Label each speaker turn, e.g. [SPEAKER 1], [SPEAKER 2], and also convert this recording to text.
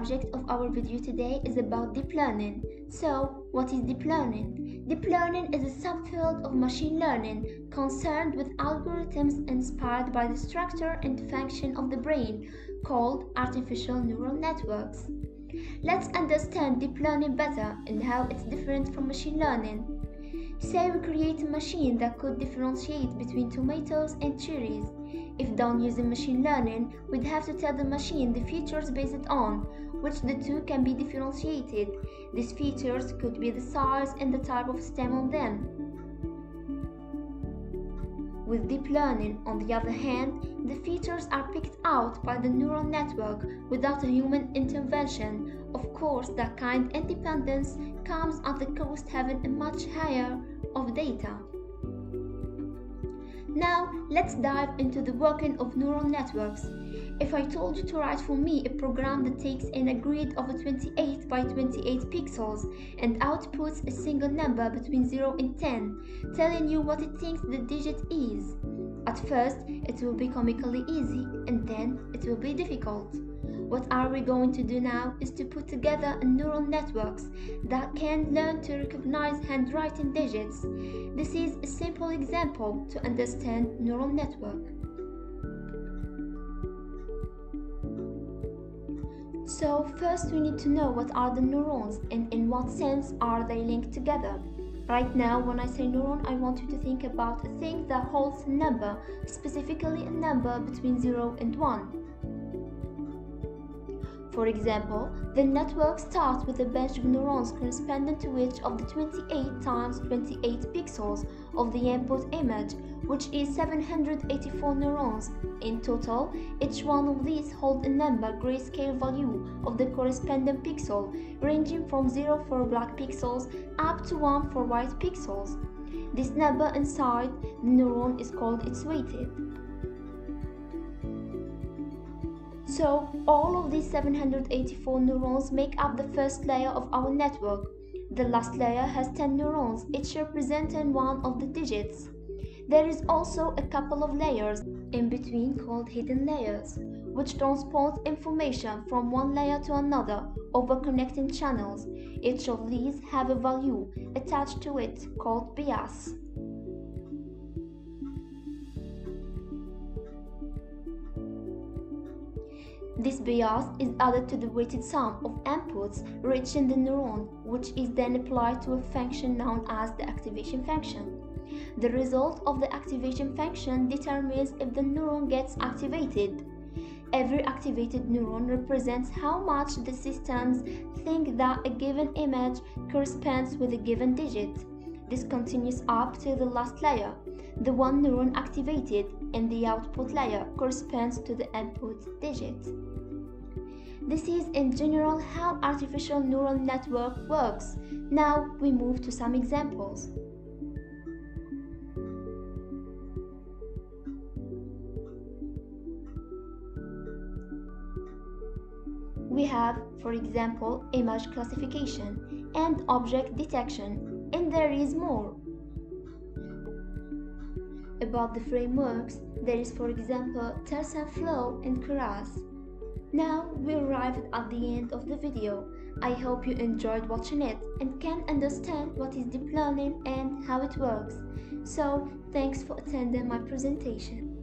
[SPEAKER 1] subject of our video today is about deep learning. So, what is deep learning? Deep learning is a subfield of machine learning concerned with algorithms inspired by the structure and function of the brain, called artificial neural networks. Let's understand deep learning better and how it's different from machine learning. Say we create a machine that could differentiate between tomatoes and cherries. If done using machine learning, we'd have to tell the machine the features based on which the two can be differentiated. These features could be the size and the type of stem on them. With deep learning, on the other hand, the features are picked out by the neural network without a human intervention. Of course, that kind of independence comes at the cost of having a much higher of data. Now, let's dive into the working of neural networks. If I told you to write for me a program that takes in a grid of 28 by 28 pixels and outputs a single number between 0 and 10, telling you what it thinks the digit is. At first, it will be comically easy, and then it will be difficult. What are we going to do now is to put together neural networks that can learn to recognize handwriting digits. This is a simple example to understand neural network. So first we need to know what are the neurons and in what sense are they linked together. Right now, when I say neuron, I want you to think about a thing that holds a number, specifically a number between 0 and 1. For example, the network starts with a bunch of neurons corresponding to each of the 28 times 28 pixels of the input image, which is 784 neurons. In total, each one of these holds a number grayscale value of the corresponding pixel, ranging from 0 for black pixels up to 1 for white pixels. This number inside the neuron is called its weighted. So, all of these 784 neurons make up the first layer of our network. The last layer has 10 neurons, each representing one of the digits. There is also a couple of layers in between called hidden layers, which transport information from one layer to another over connecting channels. Each of these have a value attached to it called bias. This bias is added to the weighted sum of inputs reaching the neuron, which is then applied to a function known as the activation function. The result of the activation function determines if the neuron gets activated. Every activated neuron represents how much the systems think that a given image corresponds with a given digit. This continues up to the last layer. The one neuron activated in the output layer corresponds to the input digit. This is in general how artificial neural network works. Now we move to some examples. We have, for example, image classification and object detection, and there is more. About the frameworks, there is, for example, TensorFlow and Keras. Now we arrived at the end of the video. I hope you enjoyed watching it and can understand what is deep learning and how it works. So, thanks for attending my presentation.